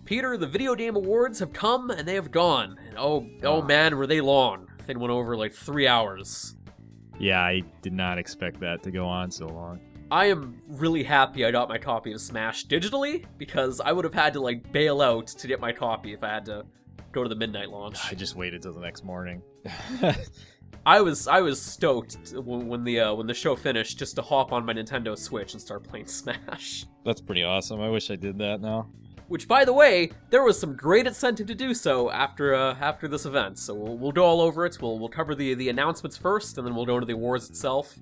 Peter, the Video Game Awards have come and they have gone. And oh man, were they long. They went over like 3 hours. Yeah, I did not expect that to go on so long. I am really happy I got my copy of Smash digitally, because I would have had to like bail out to get my copy if I had to go to the midnight launch. I just waited till the next morning. I was stoked when the show finished just to hop on my Nintendo Switch and start playing Smash. That's pretty awesome. I wish I did that now. Which, by the way, there was some great incentive to do so after this event. So we'll go all over it. We'll cover the announcements first, and then we'll go into the awards itself.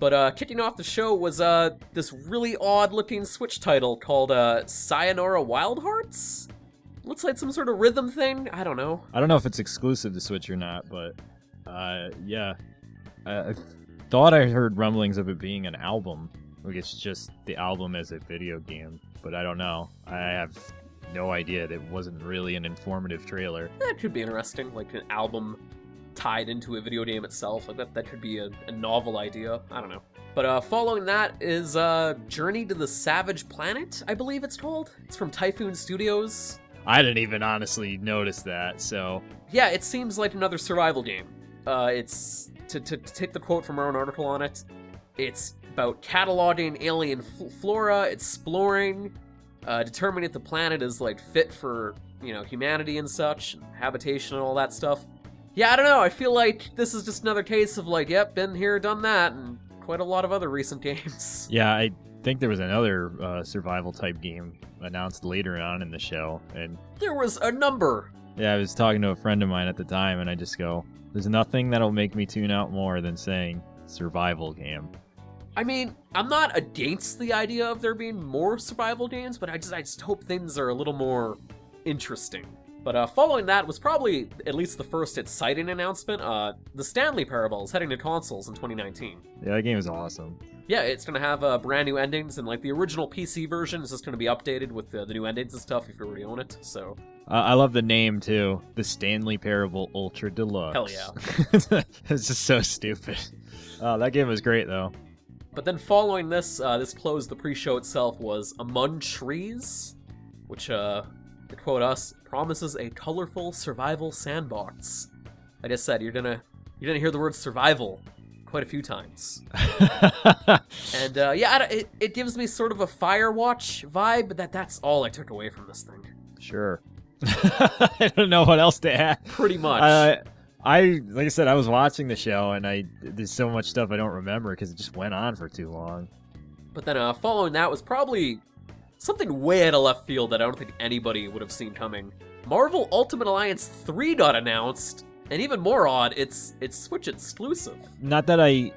But kicking off the show was this really odd-looking Switch title called Sayonara Wild Hearts? Looks like some sort of rhythm thing. I don't know. I don't know if it's exclusive to Switch or not, but yeah. I thought I heard rumblings of it being an album. Like it's just the album as a video game, but I don't know. I have no idea. It wasn't really an informative trailer. That could be interesting, like an album tied into a video game itself. Like that could be a novel idea. I don't know. But following that is Journey to the Savage Planet, I believe it's called. It's from Typhoon Studios. I didn't even honestly notice that, so... Yeah, it seems like another survival game. It's, to take the quote from our own article on it, it's about cataloging alien flora, exploring, determining if the planet is, like, fit for, you know, humanity and such, and habitation and all that stuff. Yeah, I don't know, I feel like this is just another case of, like, yep, been here, done that, and quite a lot of other recent games. Yeah, I think there was another survival-type game announced later on in the show, and... There was a number! Yeah, I was talking to a friend of mine at the time, and I just go, there's nothing that'll make me tune out more than saying survival game. I mean, I'm not against the idea of there being more survival games, but I just hope things are a little more interesting. But following that was probably at least the first exciting announcement. The Stanley Parable is heading to consoles in 2019. Yeah, that game is awesome. Yeah, it's going to have brand new endings, and like the original PC version is just going to be updated with the new endings and stuff if you already own it, so... I love the name, too. The Stanley Parable Ultra Deluxe. Hell yeah. It's just so stupid. That game was great, though. But then following this, this closed the pre-show itself was Among Trees, which, to quote us, promises a colorful survival sandbox. Like I said, you're gonna hear the word survival quite a few times. And yeah, it gives me sort of a Firewatch vibe, but that's all I took away from this thing. Sure. I don't know what else to add. Pretty much. Like I said, I was watching the show, and there's so much stuff I don't remember because it just went on for too long. But then following that was probably something way out of left field that I don't think anybody would have seen coming. Marvel Ultimate Alliance 3 got announced, and even more odd, it's Switch exclusive. Not that I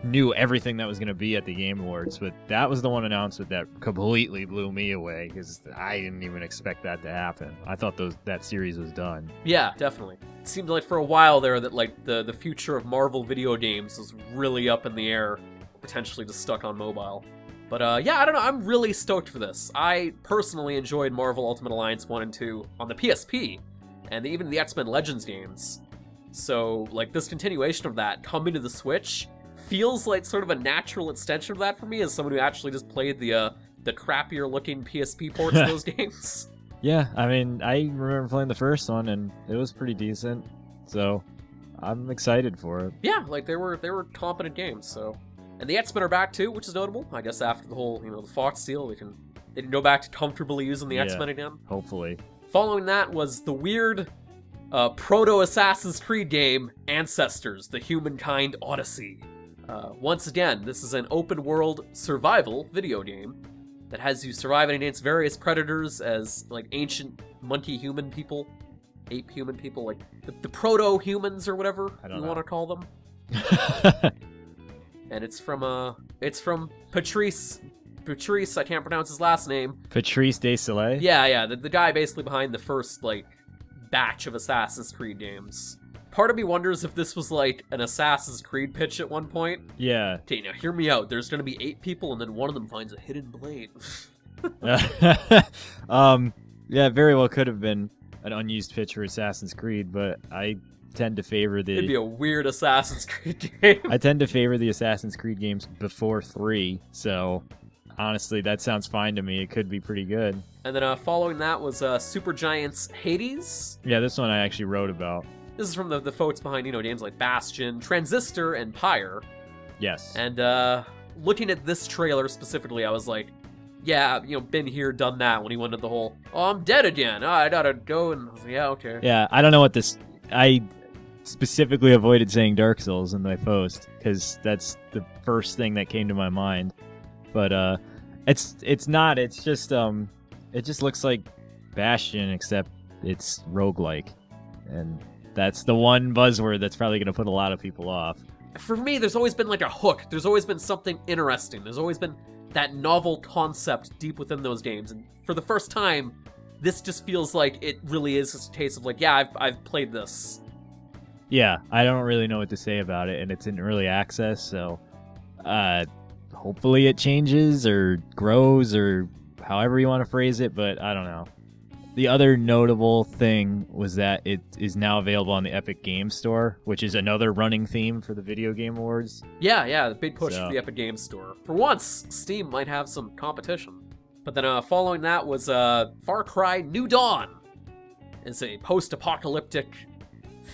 knew everything that was going to be at the Game Awards, but that was the one announcement that completely blew me away because I didn't even expect that to happen. I thought that series was done. Yeah, definitely. It seemed like for a while there that like the future of Marvel video games was really up in the air, potentially just stuck on mobile. But yeah, I don't know, I'm really stoked for this. I personally enjoyed Marvel Ultimate Alliance 1 and 2 on the PSP, and even the X-Men Legends games. So, like, this continuation of that coming to the Switch feels like sort of a natural extension of that for me as someone who actually just played the crappier looking PSP ports of those games. Yeah, I mean, I remember playing the first one and it was pretty decent, so I'm excited for it. Yeah, like they were competent games, so. And the X-Men are back too, which is notable. I guess after the whole, the Fox deal, they can go back to comfortably using the X-Men again. Hopefully. Following that was the weird Proto Assassin's Creed game, Ancestors, the Humankind Odyssey. Once again, this is an open-world survival video game that has you surviving against various predators as, like, ancient monkey human people, ape human people, like the proto-humans or whatever you want to call them. And it's from Patrice, I can't pronounce his last name. Patrice Désilets? Yeah, the guy basically behind the first, like, batch of Assassin's Creed games. Part of me wonders if this was like an Assassin's Creed pitch at one point. Yeah. Okay, now hear me out. There's gonna be 8 people and then one of them finds a hidden blade. Yeah, it very well could have been an unused pitch for Assassin's Creed, but I tend to favor the... It'd be a weird Assassin's Creed game. I tend to favor the Assassin's Creed games before 3, so honestly, that sounds fine to me. It could be pretty good. And then following that was Supergiant's Hades. Yeah, this one I actually wrote about. This is from the folks behind, games like Bastion, Transistor, and Pyre. Yes. And looking at this trailer specifically, I was like, yeah, been here, done that, when he went to the whole, oh, I'm dead again. Oh, I gotta go, and I was like, yeah, okay. Yeah, I don't know what this... I specifically avoided saying Dark Souls in my post, because that's the first thing that came to my mind. But it's not. It's just it just looks like Bastion, except it's roguelike, and that's the one buzzword that's probably going to put a lot of people off. For me, there's always been like a hook. There's always been something interesting. There's always been that novel concept deep within those games, and for the first time, this just feels like it really is just a case of like, yeah, I've played this. Yeah, I don't really know what to say about it, and it's in early access, so hopefully it changes or grows or however you want to phrase it, but I don't know. The other notable thing was that it is now available on the Epic Games Store, which is another running theme for the Video Game Awards. Yeah, the big push for the Epic Games Store. For once, Steam might have some competition. But then following that was Far Cry New Dawn. It's a post-apocalyptic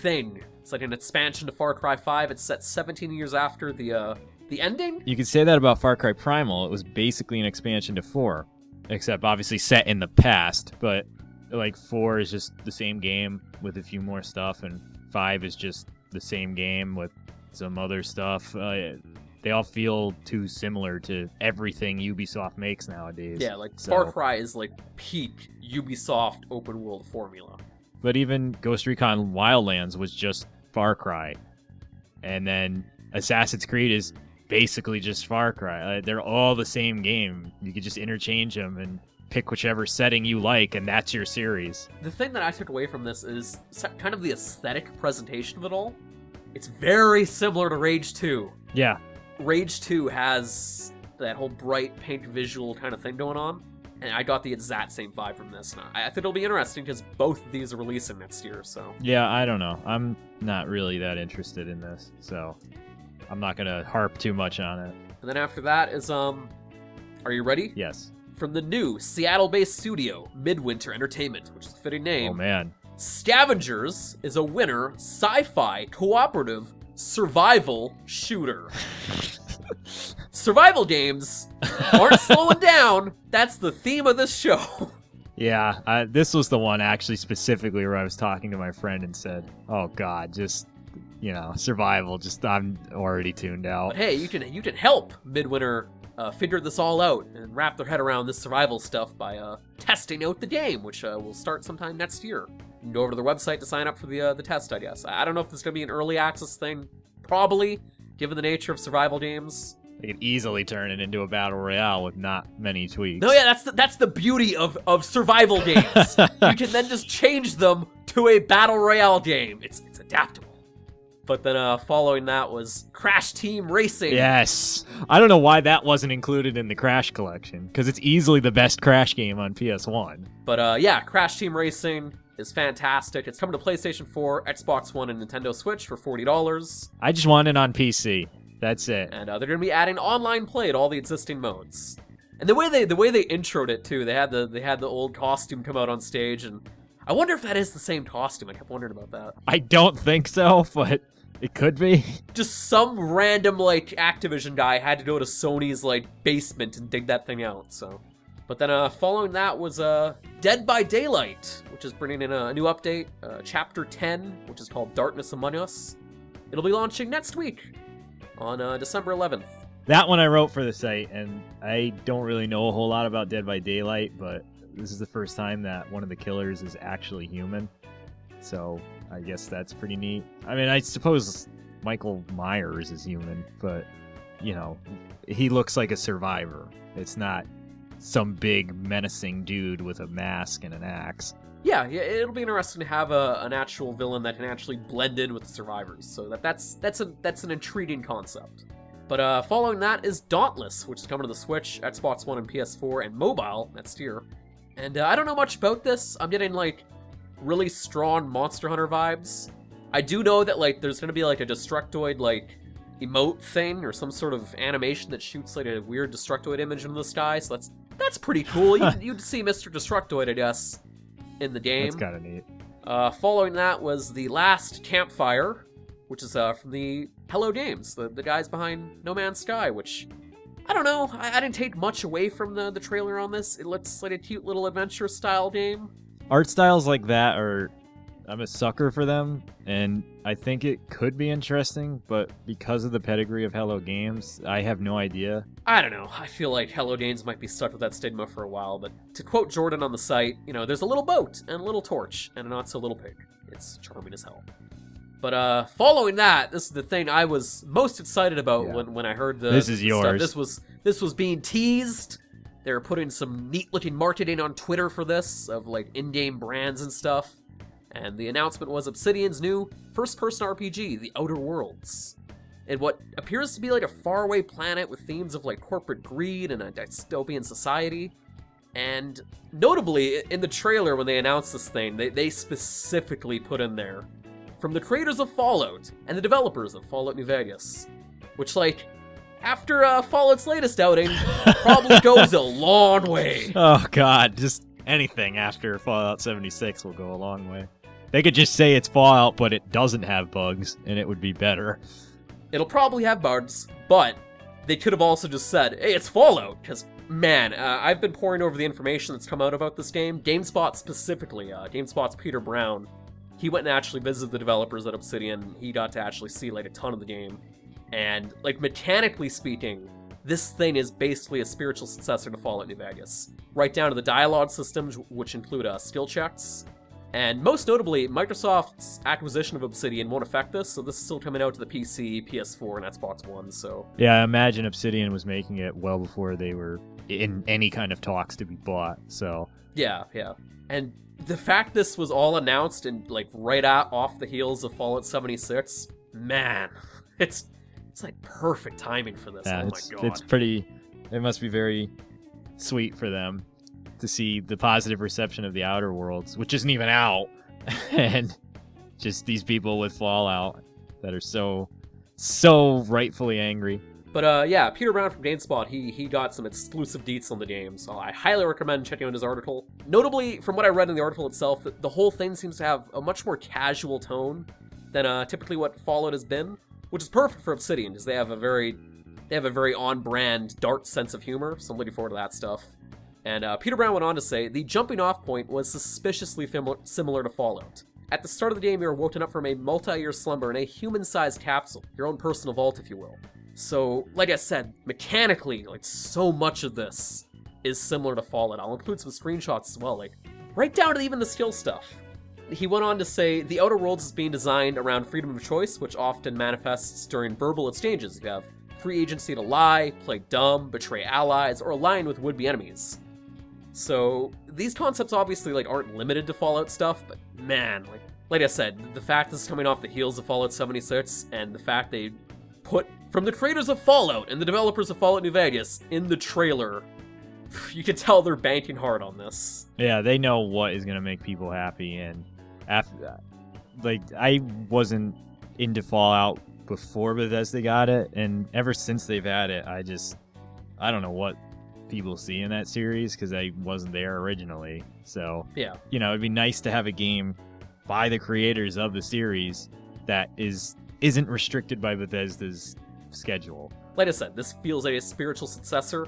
thing. It's like an expansion to Far Cry 5. It's set 17 years after the ending. You could say that about Far Cry Primal. It was basically an expansion to 4, except obviously set in the past, but like 4 is just the same game with a few more stuff, and 5 is just the same game with some other stuff. They all feel too similar to everything Ubisoft makes nowadays. Yeah, like Far Cry is like peak Ubisoft open world formula. But even Ghost Recon Wildlands was just Far Cry, and then Assassin's Creed is basically just Far Cry. They're all the same game. You could just interchange them and pick whichever setting you like, and that's your series. The thing that I took away from this is kind of the aesthetic presentation of it all. It's very similar to Rage 2. Yeah. Rage 2 has that whole bright pink visual kind of thing going on, and I got the exact same vibe from this. And I think it'll be interesting because both of these are releasing next year, so... Yeah, I don't know. I'm not really that interested in this, so I'm not gonna harp too much on it. And then after that is, are you ready? Yes. From the new Seattle-based studio, Midwinter Entertainment, which is a fitting name. Oh, man. Scavengers is a winner sci-fi cooperative survival shooter. Survival games aren't slowing down. That's the theme of this show. Yeah, this was the one actually specifically where I was talking to my friend and said, oh God, just, survival, just I'm already tuned out. But hey, you can help Midwinter figure this all out and wrap their head around this survival stuff by testing out the game, which will start sometime next year. You can go over to their website to sign up for the test, I guess. I don't know if this is going to be an early access thing. Probably, given the nature of survival games. They could easily turn it into a battle royale with not many tweaks. No, yeah, that's the beauty of survival games. You can then just change them to a battle royale game. It's adaptable. But then following that was Crash Team Racing. Yes. I don't know why that wasn't included in the Crash collection, because it's easily the best Crash game on PS1. But yeah, Crash Team Racing is fantastic. It's coming to PlayStation 4, Xbox One, and Nintendo Switch for $40. I just want it on PC. That's it. And they're going to be adding online play to all the existing modes. And the way they introed it too, they had the old costume come out on stage, and I wonder if that is the same costume. I kept wondering about that. I don't think so, but it could be. Just some random like Activision guy had to go to Sony's like basement and dig that thing out. So, but then following that was Dead by Daylight, which is bringing in a new update, Chapter 10, which is called Darkness Among Us. It'll be launching next week on December 11th. That one I wrote for the site, and I don't really know a whole lot about Dead by Daylight, but this is the first time that one of the killers is actually human. So I guess that's pretty neat. I mean, I suppose Michael Myers is human, but, he looks like a survivor. It's not some big menacing dude with a mask and an axe. Yeah, it'll be interesting to have an actual villain that can actually blend in with the survivors. So that's an intriguing concept. But following that is Dauntless, which is coming to the Switch, Xbox One, and PS4, and mobile next year. And I don't know much about this. I'm getting like really strong Monster Hunter vibes. I do know that like there's gonna be like a Destructoid like emote thing or some sort of animation that shoots like a weird Destructoid image into the sky. So that's pretty cool. You'd see Mr. Destructoid, I guess, in the game. That's kind of neat. Following that was the last campfire, which is from the Hello Games, the guys behind No Man's Sky, which, I don't know, I didn't take much away from the trailer on this. It looks like a cute little adventure-style game. Art styles like that I'm a sucker for them, and I think it could be interesting, but because of the pedigree of Hello Games, I have no idea. I don't know. I feel like Hello Games might be stuck with that stigma for a while, but to quote Jordan on the site, there's a little boat and a little torch and a not-so-little pig. It's charming as hell. But following that, this is the thing I was most excited about when I heard the This is yours. Stuff. This was being teased. They were putting some neat-looking marketing on Twitter for this, of like in-game brands and stuff. And the announcement was Obsidian's new first-person RPG, The Outer Worlds. In what appears to be like a faraway planet with themes of like corporate greed and a dystopian society. And notably, in the trailer when they announced this thing, they specifically put in there, from the creators of Fallout and the developers of Fallout New Vegas. Which, like, after Fallout's latest outing, probably goes a long way. Oh god, just anything after Fallout 76 will go a long way. They could just say it's Fallout, but it doesn't have bugs, and it would be better. It'll probably have bugs, but they could have also just said, hey, it's Fallout, because, man, I've been poring over the information that's come out about this game. GameSpot specifically, GameSpot's Peter Brown, he went and actually visited the developers at Obsidian. He got to actually see, like, a ton of the game. And, like, mechanically speaking, this thing is basically a spiritual successor to Fallout New Vegas. Right down to the dialogue systems, which include skill checks. And most notably, Microsoft's acquisition of Obsidian won't affect this, so this is still coming out to the PC, PS4, and Xbox One, so... Yeah, I imagine Obsidian was making it well before they were in any kind of talks to be bought, so... Yeah. And the fact this was all announced and, like, right off the heels of Fallout 76, man, it's like perfect timing for this, yeah, oh my god. It's pretty... It must be very sweet for them to see the positive reception of the Outer Worlds, which isn't even out, and just these people with Fallout that are so rightfully angry. But yeah, Peter Brown from GameSpot, he got some exclusive deets on the game, so I highly recommend checking out his article. Notably, from what I read in the article itself, the whole thing seems to have a much more casual tone than typically what Fallout has been, which is perfect for Obsidian, because they have a very on-brand, dark sense of humor, so I'm looking forward to that stuff. And Peter Brown went on to say, the jumping-off point was suspiciously similar to Fallout. At the start of the game, you are woken up from a multi-year slumber in a human-sized capsule, your own personal vault, if you will. So, like I said, mechanically, like, so much of this is similar to Fallout. I'll include some screenshots as well, like, right down to even the skill stuff. He went on to say, the Outer Worlds is being designed around freedom of choice, which often manifests during verbal exchanges. You have free agency to lie, play dumb, betray allies, or align with would-be enemies. So, these concepts obviously, like, aren't limited to Fallout stuff, but man, like I said, the fact this is coming off the heels of Fallout 76, and the fact they put, from the creators of Fallout and the developers of Fallout New Vegas, in the trailer, you can tell they're banking hard on this. Yeah, they know what is going to make people happy, and after that, like, I wasn't into Fallout before Bethesda got it, and ever since they've had it, I don't know what people see in that series, because I wasn't there originally. So, yeah, it'd be nice to have a game by the creators of the series that isn't restricted by Bethesda's schedule. Like I said, this feels like a spiritual successor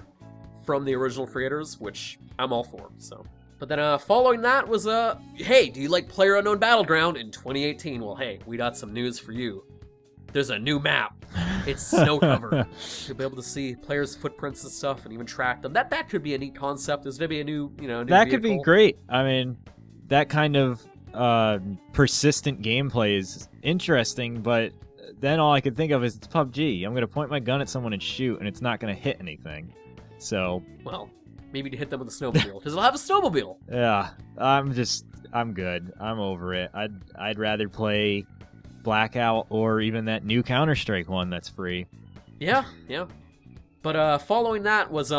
from the original creators, which I'm all for, so. But then following that was, hey, do you like PlayerUnknown Battleground in 2018? Well, hey, we got some news for you. There's a new map. It's snow-covered. You'll be able to see players' footprints and stuff and even track them. That could be a neat concept. There's going to be a new, new That vehicle. could be great. I mean, that kind of persistent gameplay is interesting, but then all I could think of is it's PUBG. I'm going to point my gun at someone and shoot, and it's not going to hit anything. So... Well, maybe to hit them with a snowmobile, because it'll have a snowmobile. Yeah, I'm good. I'm over it. I'd rather play Blackout or even that new Counter-Strike one that's free. Yeah. But following that was,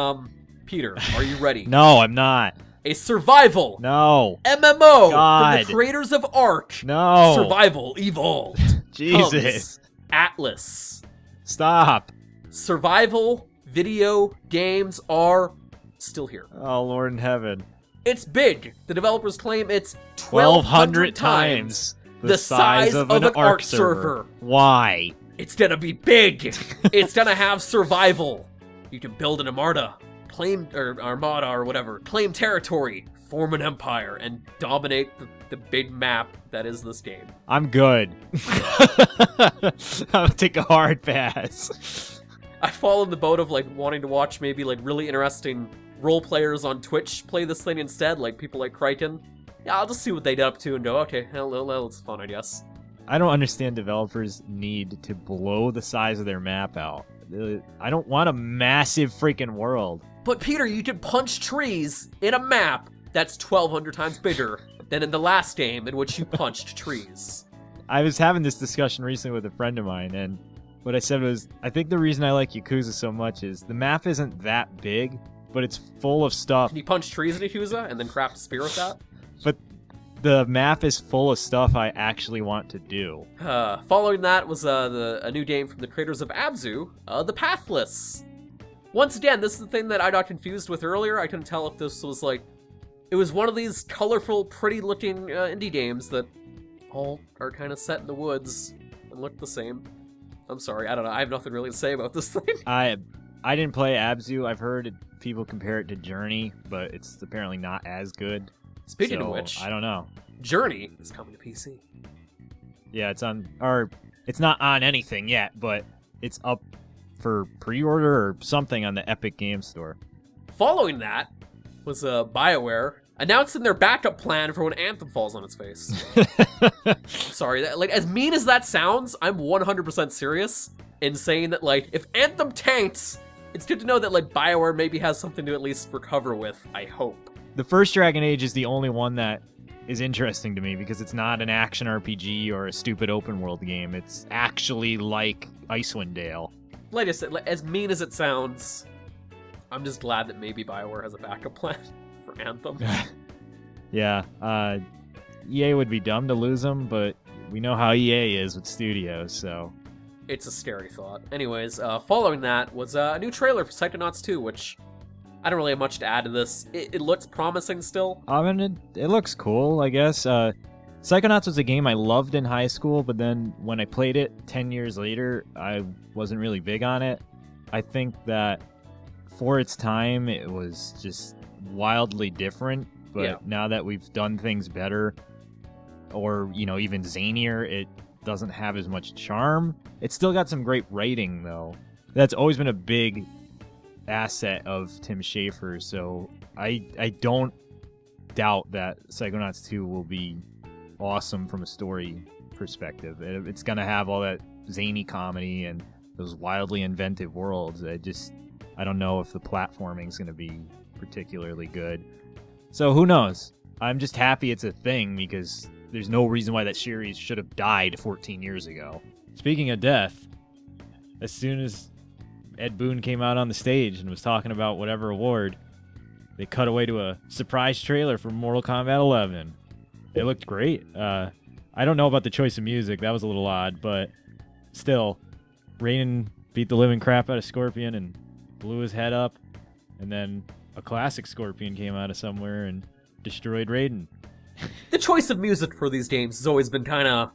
Peter, are you ready? No, I'm not. A survival MMO God. from the creators of Ark. No. Survival Evolved. Jesus. Atlas. Stop. Survival video games are still here. Oh, Lord in heaven. It's big. The developers claim it's 1,200 times the size of an Ark server. Why? It's gonna be big. It's gonna have survival. You can build an armada, armada or whatever, claim territory, form an empire, and dominate the big map that is this game. I'm good. I'll take a hard pass. I fall in the boat of like wanting to watch maybe like really interesting role players on Twitch play this thing instead, like people like Kraken. Yeah, I'll just see what they get up to and go, okay, well, it's fun, I guess. I don't understand developers' need to blow the size of their map out. I don't want a massive freaking world. But Peter, you can punch trees in a map that's 1,200 times bigger than in the last game in which you punched trees. I was having this discussion recently with a friend of mine, and what I said was, I think the reason I like Yakuza so much is the map isn't that big, but it's full of stuff. Can you punch trees in Yakuza and then craft a spear with that? But the map is full of stuff I actually want to do. Following that was a new game from the creators of Abzu, The Pathless. Once again, this is the thing that I got confused with earlier. I couldn't tell if this was like... It was one of these colorful, pretty-looking indie games that all are kind of set in the woods and look the same. I'm sorry, I don't know. I have nothing really to say about this thing. I didn't play Abzu. I've heard people compare it to Journey, but it's apparently not as good. Speaking of which, I don't know. Journey is coming to PC. Yeah, it's not on anything yet, but it's up for pre-order or something on the Epic Games Store. Following that was BioWare announcing their backup plan for when Anthem falls on its face. Sorry, like as mean as that sounds, I'm 100% serious in saying that like if Anthem tanks, it's good to know that like BioWare maybe has something to at least recover with, I hope. The first Dragon Age is the only one that is interesting to me because it's not an action RPG or a stupid open world game. It's actually like Icewind Dale. Like I said, as mean as it sounds, I'm just glad that maybe BioWare has a backup plan for Anthem. Yeah, EA would be dumb to lose them, but we know how EA is with studios, so... It's a scary thought. Anyways, following that was a new trailer for Psychonauts 2, which I don't really have much to add to this. It looks promising still. I mean, it looks cool, I guess. Psychonauts was a game I loved in high school, but then when I played it 10 years later, I wasn't really big on it. I think that for its time, it was just wildly different, but now that we've done things better, or, you know, even zanier, it doesn't have as much charm. It's still got some great writing, though. That's always been a big asset of Tim Schafer, so I don't doubt that Psychonauts 2 will be awesome from a story perspective. It's going to have all that zany comedy and those wildly inventive worlds. I don't know if the platforming is going to be particularly good. So who knows? I'm just happy it's a thing because there's no reason why that series should have died 14 years ago. Speaking of death, as soon as Ed Boon came out on the stage and was talking about whatever award, they cut away to a surprise trailer for Mortal Kombat 11. It looked great. I don't know about the choice of music. That was a little odd, but still, Raiden beat the living crap out of Scorpion and blew his head up, and then a classic Scorpion came out of somewhere and destroyed Raiden. The choice of music for these games has always been kind of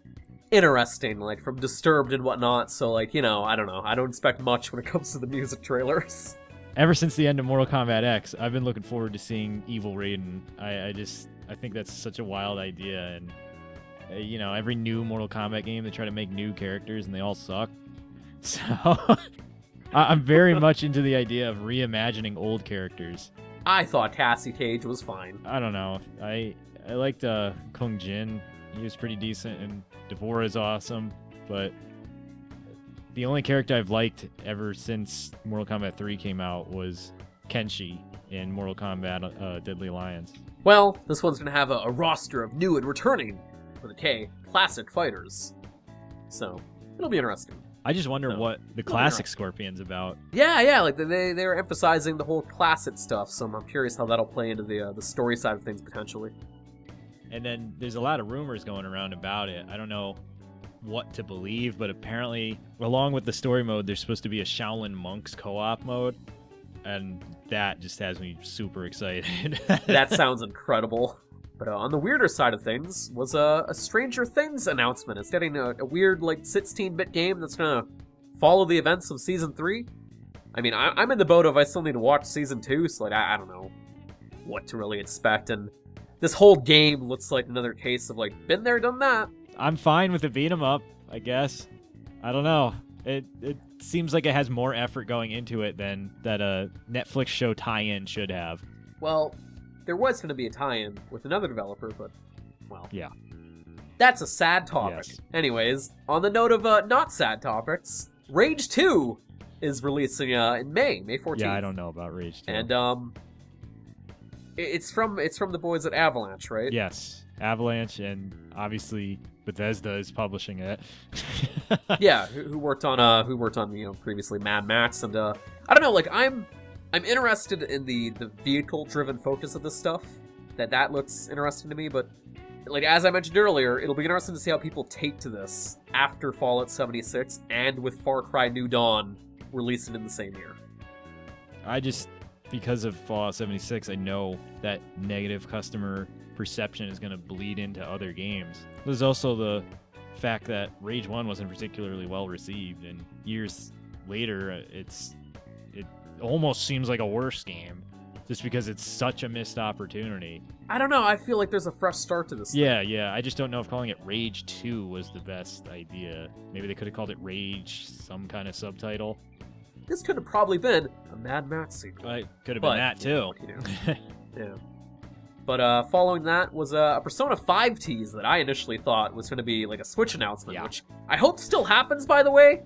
interesting, like from Disturbed and whatnot, so like, you know, I don't know. I don't expect much when it comes to the music trailers. Ever since the end of Mortal Kombat X, I've been looking forward to seeing Evil Raiden. I think that's such a wild idea, and you know, every new Mortal Kombat game they try to make new characters and they all suck. So I'm very much into the idea of reimagining old characters. I thought Cassie Cage was fine. I don't know. I liked Kung Jin. He was pretty decent, and Devora's awesome, but the only character I've liked ever since Mortal Kombat 3 came out was Kenshi in Mortal Kombat Deadly Alliance. Well, this one's going to have a roster of new and returning, with a K, classic fighters. So, it'll be interesting. I just wonder what the classic Scorpion's about. Yeah, like they were emphasizing the whole classic stuff, so I'm curious how that'll play into the story side of things potentially. And then there's a lot of rumors going around about it. I don't know what to believe, but apparently, along with the story mode, there's supposed to be a Shaolin Monks co-op mode, and that just has me super excited. That sounds incredible. But on the weirder side of things was a Stranger Things announcement. It's getting a weird, like, 16-bit game that's gonna follow the events of Season 3. I mean, I'm in the boat of I still need to watch Season 2, so, like, I don't know what to really expect, and this whole game looks like another case of, like, been there, done that. I'm fine with the beat 'em up, I guess. I don't know. It seems like it has more effort going into it than that a Netflix show tie-in should have. Well, there was going to be a tie-in with another developer, but, well. Yeah. That's a sad topic. Yes. Anyways, on the note of not sad topics, Rage 2 is releasing in May 14th. Yeah, I don't know about Rage 2. And, it's from the boys at Avalanche, right? Yes, Avalanche, and obviously Bethesda is publishing it. Yeah, who worked on previously Mad Max, and I don't know, like I'm interested in the vehicle-driven focus of this stuff. That looks interesting to me, but like as I mentioned earlier, it'll be interesting to see how people take to this after Fallout 76 and with Far Cry New Dawn releasing in the same year. Because of Fallout 76, I know that negative customer perception is going to bleed into other games. There's also the fact that Rage 1 wasn't particularly well received, and years later, it almost seems like a worse game, just because it's such a missed opportunity. I don't know, I feel like there's a fresh start to this thing. Yeah, I just don't know if calling it Rage 2 was the best idea. Maybe they could have called it Rage, some kind of subtitle. This could have probably been a Mad Max sequel. It could have been that, too. Yeah. But following that was a Persona 5 tease that I initially thought was going to be like a Switch announcement, which I hope still happens, by the way.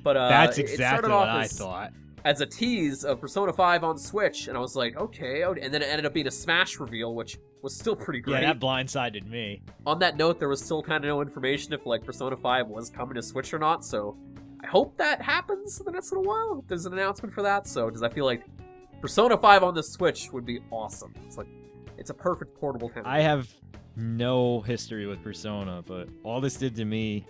But that's exactly what I thought. As a tease of Persona 5 on Switch, and I was like, okay. And then it ended up being a Smash reveal, which was still pretty great. Yeah, that blindsided me. On that note, there was still kind of no information if like Persona 5 was coming to Switch or not, so I hope that happens in the next little while. I hope there's an announcement for that, because I feel like Persona 5 on the Switch would be awesome. It's a perfect portable kind of I have no history with Persona, but all this did to me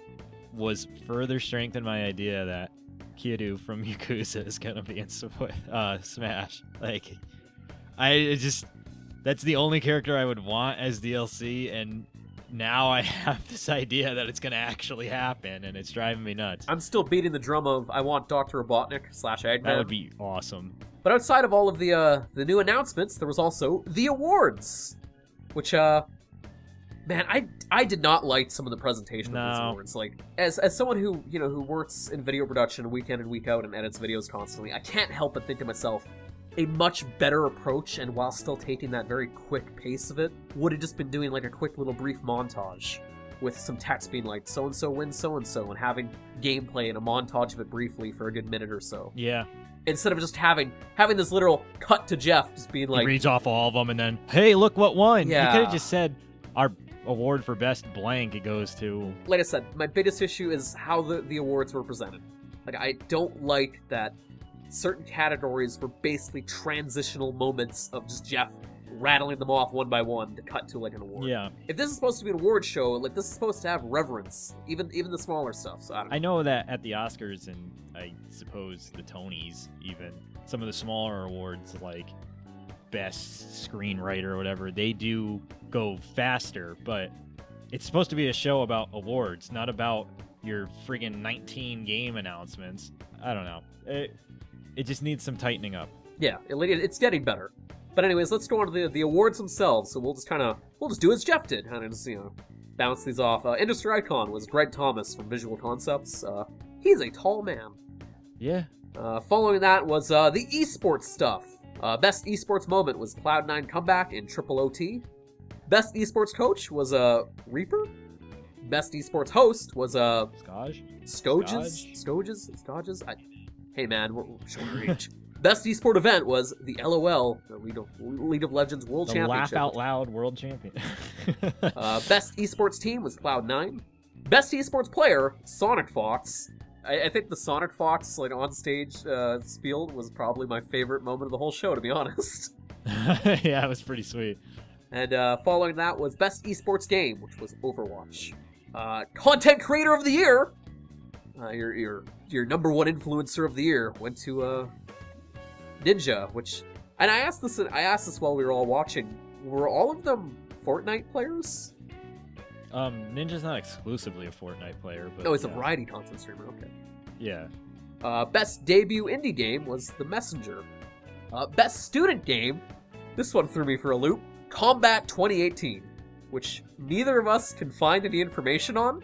was further strengthen my idea that Kiryu from Yakuza is gonna be in Smash. Like, that's the only character I would want as DLC, and now I have this idea that it's gonna actually happen, and it's driving me nuts. I'm still beating the drum of I want Dr. Robotnik / Eggman. That would be awesome. But outside of all of the new announcements, there was also the awards, which man, I did not like some of the presentation of these awards. Like, as someone who works in video production week in and week out and edits videos constantly, I can't help but think to myself, a much better approach, and while still taking that very quick pace of it, would have just been doing like a quick little brief montage with some text being like, so-and-so wins so-and-so, and having gameplay and a montage of it briefly for a good minute or so. Yeah. Instead of just having this literal cut to Jeff just being like... He reads off all of them and then, hey, look what won! Yeah. He could have just said, our award for best blank, it goes to... Like I said, my biggest issue is how the awards were presented. Like, I don't like that certain categories were basically transitional moments of just Jeff rattling them off one by one to cut to like an award. Yeah. If this is supposed to be an award show, like this is supposed to have reverence, even the smaller stuff. So I know that at the Oscars and I suppose the Tonys, even some of the smaller awards like best screenwriter or whatever, they do go faster, but it's supposed to be a show about awards, not about your friggin' 19 game announcements. I don't know. It just needs some tightening up. Yeah, it's getting better. But anyways, let's go on to the awards themselves. So we'll just do as Jeff did, and just bounce these off. Industry icon was Greg Thomas from Visual Concepts. He's a tall man. Yeah. Following that was the esports stuff. Best esports moment was Cloud9 comeback in Triple OT. Best esports coach was Reaper. Best esports host was Skoges. Hey man, we're showing our age. Best esport event was the LOL, the League of Legends World Championship. Laugh Out Loud World Champion. Best esports team was Cloud9. Best esports player, Sonic Fox. I think the Sonic Fox on stage spiel was probably my favorite moment of the whole show, to be honest. Yeah, it was pretty sweet. And following that was best esports game, which was Overwatch. Content Creator of the Year, your number one influencer of the year, went to Ninja, which, and I asked this while we were all watching. Were all of them Fortnite players? Ninja's not exclusively a Fortnite player, but no, it's a variety content streamer. Okay. Yeah. Best debut indie game was The Messenger. Best student game, this one threw me for a loop. Kombat 2018, which neither of us can find any information on.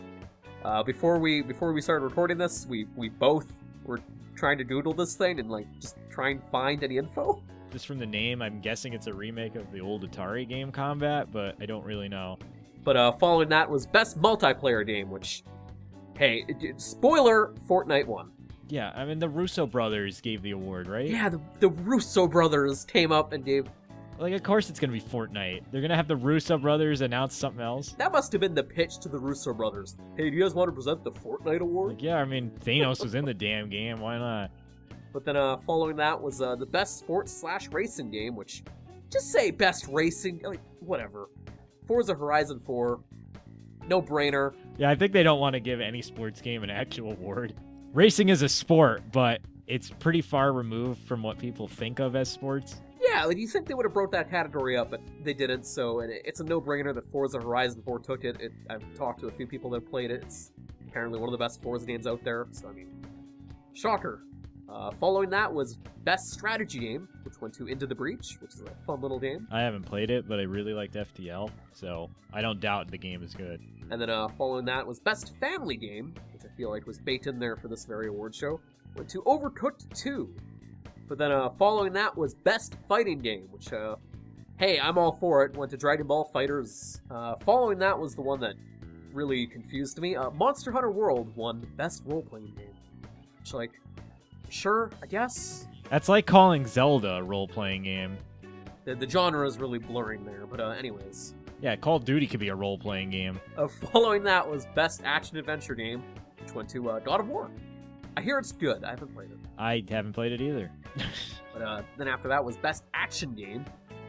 Before we started recording this, we both were trying to Google this thing and like just try and find any info. Just from the name, I'm guessing it's a remake of the old Atari game Kombat, but I don't really know. But following that was Best Multiplayer Game, which, hey, spoiler, Fortnite won. Yeah, I mean, the Russo brothers gave the award, right? Yeah, the Russo brothers came up and gave... Like, of course it's going to be Fortnite. They're going to have the Russo brothers announce something else. That must have been the pitch to the Russo brothers. Hey, do you guys want to present the Fortnite award? Like, yeah, I mean, Thanos was in the damn game. Why not? But then following that was the Best Sports/Racing Game, which, just say Best Racing, like, whatever. Forza Horizon 4, no brainer. Yeah, I think they don't want to give any sports game an actual award. Racing is a sport, but it's pretty far removed from what people think of as sports. Yeah, like you think they would have broke that category up, but they didn't, so and it's a no-brainer that Forza Horizon 4 took it. I've talked to a few people that have played it. It's apparently one of the best Forza games out there, so I mean, shocker. Following that was Best Strategy Game, which went to Into the Breach, which is a fun little game. I haven't played it, but I really liked FTL, so I don't doubt the game is good. And then following that was Best Family Game, which I feel like was baked in there for this very award show, went to Overcooked 2. But then following that was Best Fighting Game, which, hey, I'm all for it, went to Dragon Ball FighterZ. Following that was the one that really confused me. Monster Hunter World won Best Role-Playing Game. Which, like, sure, I guess. That's like calling Zelda a role-playing game. The genre is really blurring there, but anyways. Yeah, Call of Duty could be a role-playing game. Following that was Best Action-Adventure Game, which went to God of War. I hear it's good. I haven't played it. I haven't played it either. But then after that was Best Action Game,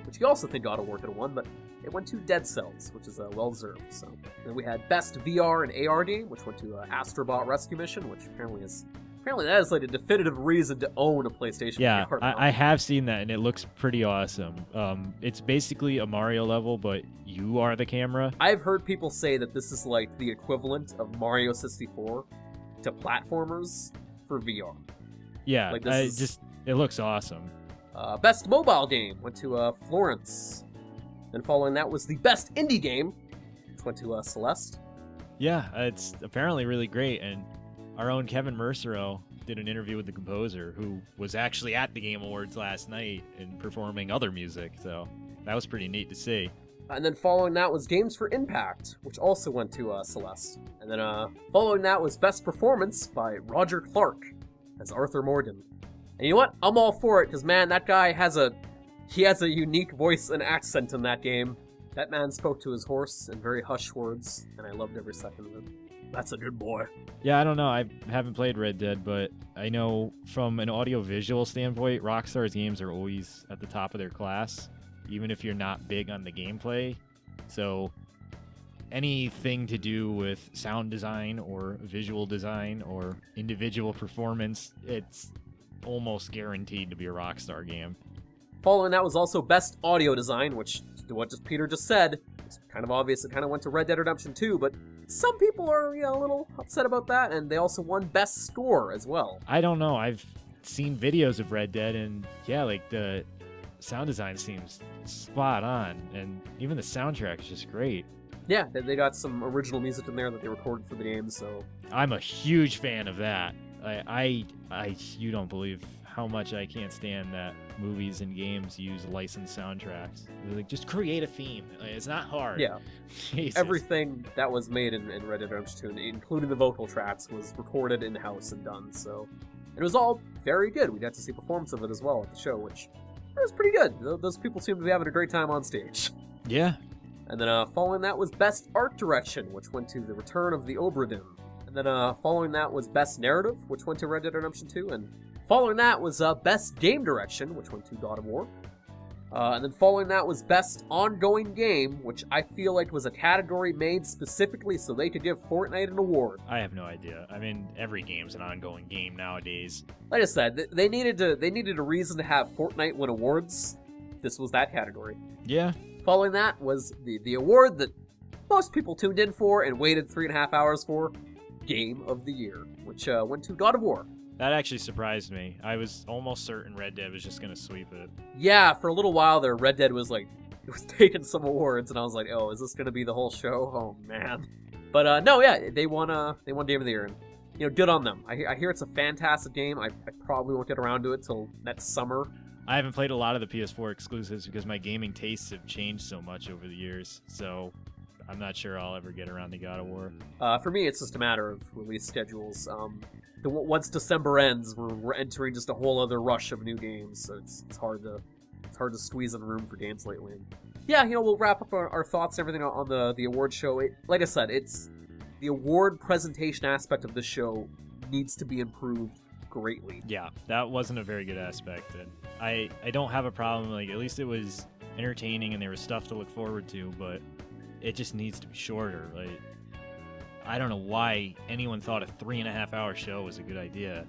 which you also think God of War could have won, but it went to Dead Cells, which is well-deserved. So then we had Best VR and AR Game, which went to Astrobot Rescue Mission, which apparently that is like a definitive reason to own a PlayStation Yeah, VR. I have seen that, and it looks pretty awesome. It's basically a Mario level, but you are the camera. I've heard people say that this is like the equivalent of Mario 64 to platformers for VR. Yeah, like it looks awesome. Best Mobile Game went to Florence. Then following that was the Best Indie Game, which went to Celeste. Yeah, it's apparently really great, and our own Kevin Mercero did an interview with the composer, who was actually at the Game Awards last night and performing other music, so that was pretty neat to see. And then following that was Games for Impact, which also went to Celeste. And then following that was Best Performance by Roger Clark as Arthur Morgan. And you know what? I'm all for it, because man, that guy has a unique voice and accent in that game. That man spoke to his horse in very hushed words, and I loved every second of it. That's a good boy. Yeah, I don't know. I haven't played Red Dead, but I know from an audio-visual standpoint, Rockstar's games are always at the top of their class, even if you're not big on the gameplay. So anything to do with sound design or visual design or individual performance, it's almost guaranteed to be a Rockstar game. Following that was also Best Audio Design, which, to what Peter just said, it's kind of obvious it kind of went to Red Dead Redemption 2, but some people are a little upset about that, and they also won Best Score as well. I don't know. I've seen videos of Red Dead, and yeah, like the sound design seems spot on, and even the soundtrack is just great. Yeah, they got some original music in there that they recorded for the game, so... I'm a huge fan of that. You don't believe how much I can't stand that movies and games use licensed soundtracks. They're like, just create a theme. It's not hard. Yeah. Jesus. Everything that was made in Red Dead Redemption 2, including the vocal tracks, was recorded in-house and done, so... It was all very good. We got to see a performance of it as well at the show, which was pretty good. Those people seem to be having a great time on stage. Yeah. And then following that was Best Art Direction, which went to The Return of the Obra Dinn. And then following that was Best Narrative, which went to Red Dead Redemption 2. And following that was Best Game Direction, which went to God of War. And then following that was Best Ongoing Game, which I feel like was a category made specifically so they could give Fortnite an award. I have no idea. I mean, every game's an ongoing game nowadays. Like I said, they needed a reason to have Fortnite win awards. This was that category. Yeah. Following that was the award that most people tuned in for and waited 3.5 hours for, Game of the Year, which went to God of War. That actually surprised me. I was almost certain Red Dead was just going to sweep it. Yeah, for a little while there, Red Dead was like, it was taking some awards, and I was like, oh, is this going to be the whole show? Oh, man. But no, yeah, they won Game of the Year, and, you know, good on them. I hear it's a fantastic game. I probably won't get around to it till next summer. I haven't played a lot of the PS4 exclusives because my gaming tastes have changed so much over the years, so I'm not sure I'll ever get around to God of War. For me, it's just a matter of release schedules. Once December ends, we're entering just a whole other rush of new games, so it's hard to squeeze in room for games lately. And yeah, you know, we'll wrap up our thoughts and everything on the award show. Like I said, it's the award presentation aspect of the show needs to be improved greatly. Yeah, that wasn't a very good aspect, and I don't have a problem. Like, at least it was entertaining and there was stuff to look forward to, but it just needs to be shorter. Like, I don't know why anyone thought a 3.5 hour show was a good idea.